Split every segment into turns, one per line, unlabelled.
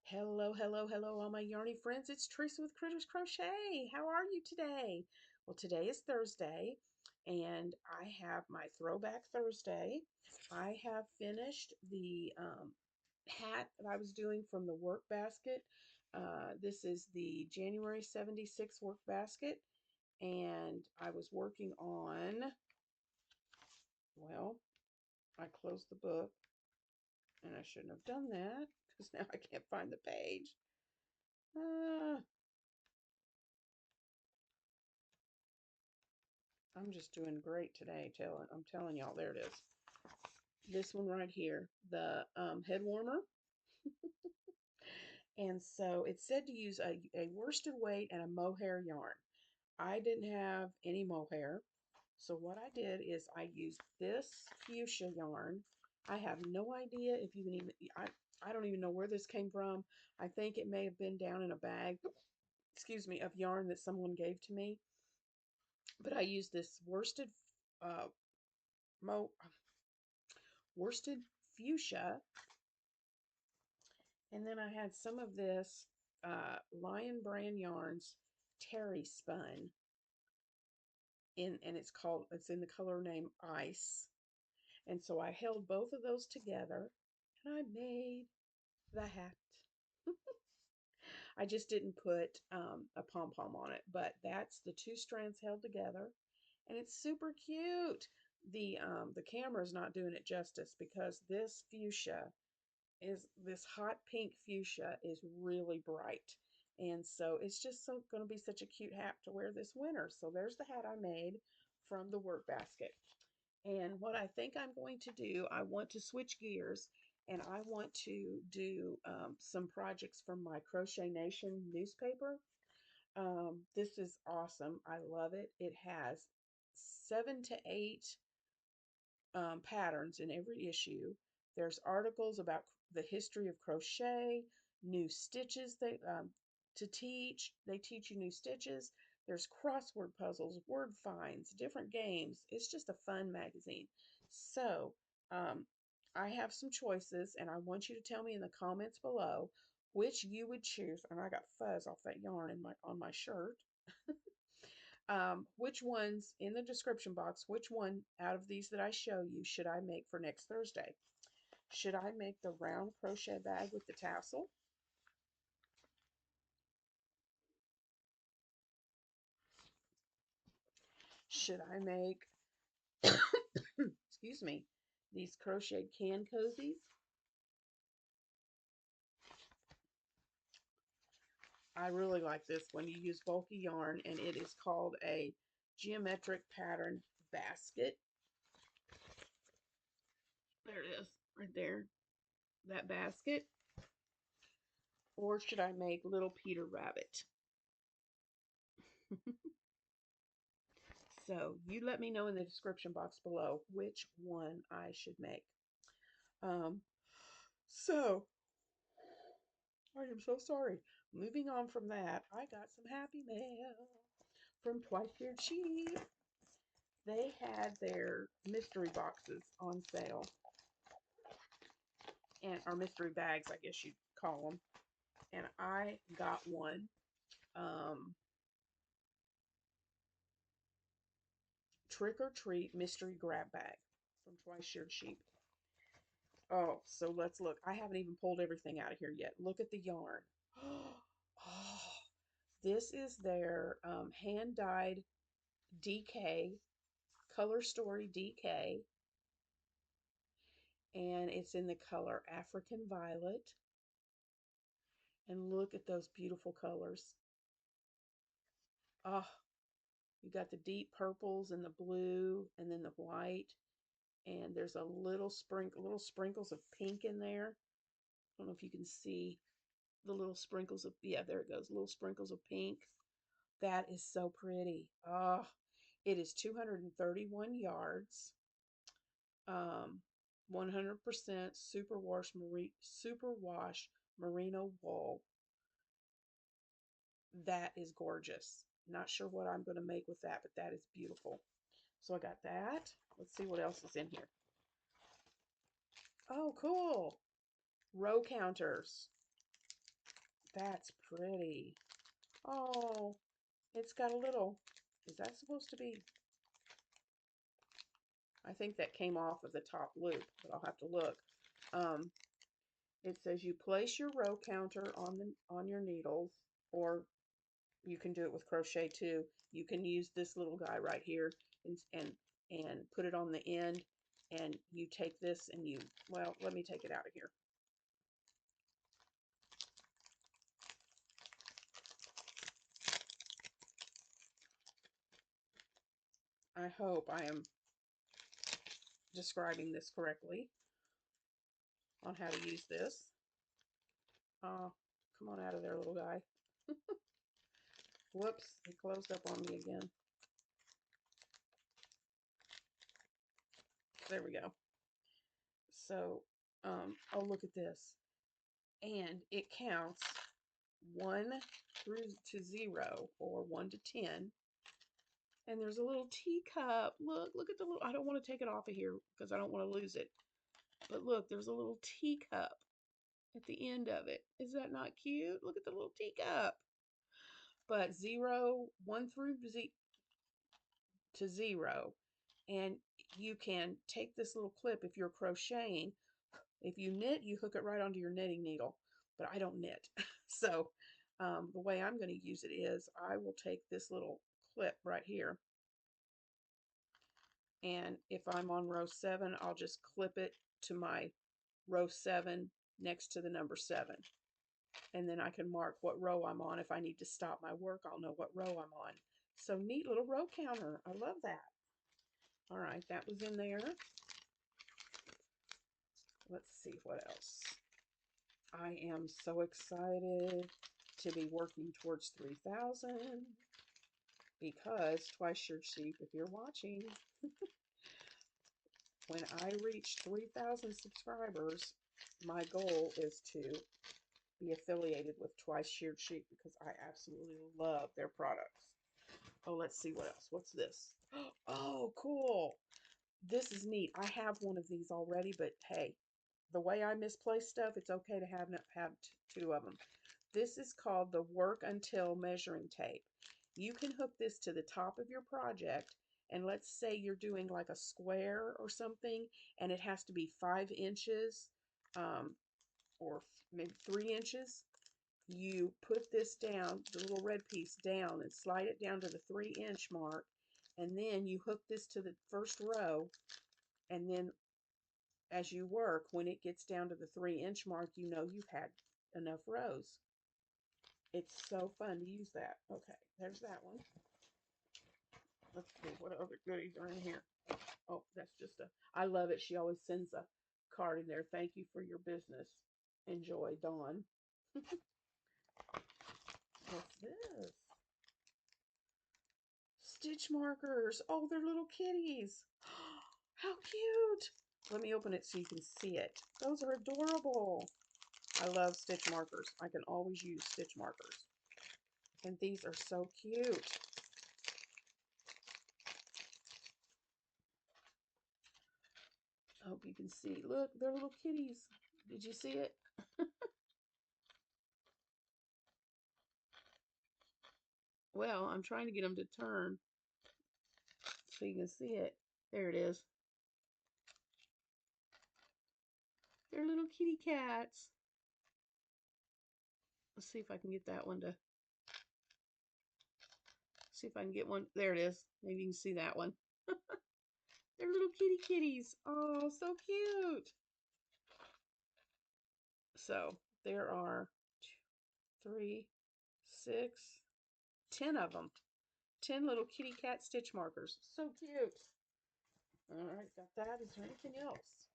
Hello, hello, hello, all my yarny friends. It's Teresa with Critters Crochet. How are you today? Well, today is Thursday, and I have my Throwback Thursday. I have finished the hat that I was doing from the work basket. This is the January 76 work basket, and I was working on, well, I closed the book, and I shouldn't have done that because now I can't find the page. Uh, I'm just doing great today. I'm telling y'all, there it is. This one right here, the head warmer. And so it said to use a worsted weight and a mohair yarn. I didn't have any mohair. So what I did is I used this fuchsia yarn. I have no idea if you can even, I don't even know where this came from. I think it may have been down in a bag, excuse me, of yarn that someone gave to me. But I used this uh, mo worsted fuchsia, and then I had some of this Lion Brand Yarns Terry spun in, and it's in the color name Ice. And so I held both of those together, and I made the hat. I just didn't put a pom pom on it, but that's the two strands held together, and it's super cute. The camera is not doing it justice because this hot pink fuchsia is really bright. And so it's just going to be such a cute hat to wear this winter. So there's the hat I made from the work basket. And what I think I'm going to do, I want to switch gears and I want to do some projects from my Crochet Nation newspaper. This is awesome. I love it. It has 7 to 8 patterns in every issue. There's articles about the history of crochet, new stitches to teach. They teach you new stitches. There's crossword puzzles, word finds, different games. It's just a fun magazine. So, um, I have some choices, and I want you to tell me in the comments below which you would choose. And I got fuzz off that yarn on my shirt. Which ones in the description box, which one out of these that I show you should I make for next Thursday? Should I make the round crochet bag with the tassel? Should I make, excuse me, these crocheted can cozies? I really like this one. You use bulky yarn and it is called a geometric pattern basket. There it is, right there, that basket. Or should I make Little Peter Rabbit? So you let me know in the description box below which one I should make. Um, so I am so sorry. Moving on from that, I got some happy mail from Twice Shared Sheep. They had their mystery boxes on sale, and or mystery bags, I guess you'd call them. And I got one. Um, Trick or Treat mystery grab bag from Twice Shared Sheep. Oh, so let's look. I haven't even pulled everything out of here yet. Look at the yarn. Oh, this is their hand-dyed DK, Color Story DK, and it's in the color African Violet. And look at those beautiful colors. Oh, you got the deep purples and the blue and then the white. And there's a little sprinkles of pink in there. I don't know if you can see the little sprinkles of, yeah, there it goes, little sprinkles of pink. That is so pretty. Oh, it is 231 yards, 100% superwash merino wool. That is gorgeous. Not sure what I'm going to make with that, but that is beautiful. So I got that. Let's see what else is in here. Oh, cool. Row counters. That's pretty. Oh, it's got a little, is that supposed to be? I think that came off of the top loop, but I'll have to look. Um, it says you place your row counter on your needles, or you can do it with crochet too. You can use this little guy right here and put it on the end, and you take this and you, well, let me take it out of here. I hope I am describing this correctly on how to use this. Come on out of there, little guy. Whoops, he closed up on me again. There we go. So, oh, look at this. And it counts 1 through to 0, or 1 to 10. And there's a little teacup. Look at the little, I don't want to take it off of here because I don't want to lose it. But look, there's a little teacup at the end of it. Is that not cute? Look at the little teacup. But 1 through to 0. And you can take this little clip if you're crocheting. If you knit, you hook it right onto your knitting needle. But I don't knit. So the way I'm going to use it is I will take this little clip right here. And if I'm on row 7, I'll just clip it to my row 7 next to the number 7. And then I can mark what row I'm on. If I need to stop my work, I'll know what row I'm on. So neat little row counter. I love that. All right, that was in there. Let's see what else. I am so excited to be working towards 3,000 because Twice Your Sheep, if you're watching, when I reach 3,000 subscribers, my goal is to be affiliated with Twice Sheared Sheep because I absolutely love their products. Oh, let's see what else. What's this? Oh, cool. This is neat. I have one of these already, but hey, the way I misplace stuff, it's okay to have 2 of them. This is called the Work Until measuring tape. You can hook this to the top of your project, and let's say you're doing like a square or something, and it has to be 5 inches or maybe 3 inches. You put this down, the little red piece down, and slide it down to the 3-inch mark, and then you hook this to the first row, and then as you work, when it gets down to the 3-inch mark, you know you've had enough rows. It's so fun to use that. Okay, there's that one. Let's see what other goodies are in here. Oh, that's just I love it. She always sends a card in there. Thank you for your business. Enjoy, Dawn. What's this? Stitch markers. Oh, they're little kitties. How cute. Let me open it so you can see it. Those are adorable. I love stitch markers. I can always use stitch markers. And these are so cute. I hope you can see. Look, they're little kitties. Did you see it? Well, I'm trying to get them to turn so you can see it. There it is. They're little kitty cats. Let's see if I can get that one to, see if I can get one. There it is. Maybe you can see that one. They're little kitty kitties. Oh, so cute. So there are 2, 3, 6, 10 of them. 10 little kitty cat stitch markers. So cute. All right, got that. Is there anything else?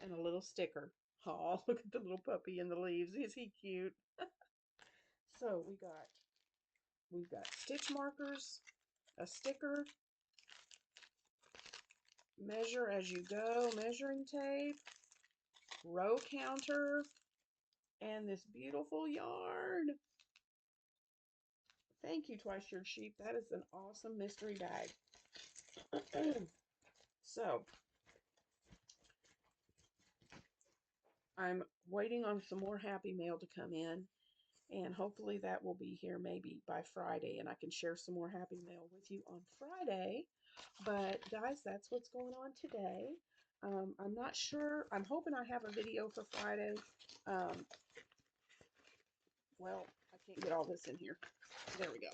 And a little sticker. Oh, look at the little puppy in the leaves. Is he cute? So we've got stitch markers, a sticker, measure as you go, measuring tape, row counter, and this beautiful yarn. Thank you, Twice Sheared Sheep. That is an awesome mystery bag. So I'm waiting on some more happy mail to come in, and hopefully that will be here maybe by Friday, and I can share some more happy mail with you on Friday. But guys, that's what's going on today. I'm not sure. I'm hoping I have a video for Friday. Um, well, I can't get all this in here. There we go.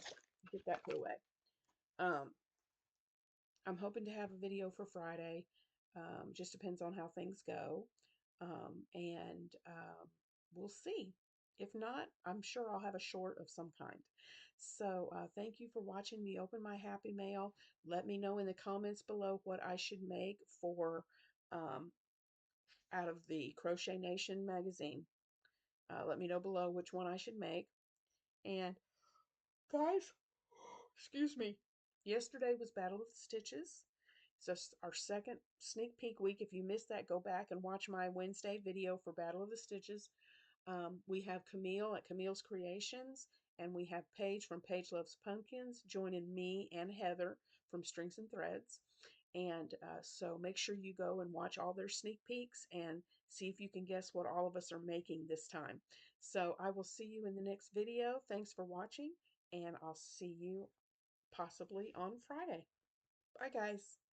Get that put away. Um, I'm hoping to have a video for Friday. Just depends on how things go. And we'll see. If not, I'm sure I'll have a short of some kind. So thank you for watching me open my Happy Mail. Let me know in the comments below what I should make for um, out of the Crochet Nation magazine. Let me know below which one I should make. And guys, excuse me, yesterday was Battle of the Stitches. So our second sneak peek week. If you missed that, go back and watch my Wednesday video for Battle of the Stitches. We have Camille at Camille's Creations, and we have Paige from Paige Loves Pumpkins joining me and Heather from Strings and Threads. And so make sure you go and watch all their sneak peeks and see if you can guess what all of us are making this time. So I will see you in the next video. Thanks for watching, and I'll see you possibly on Friday. Bye, guys.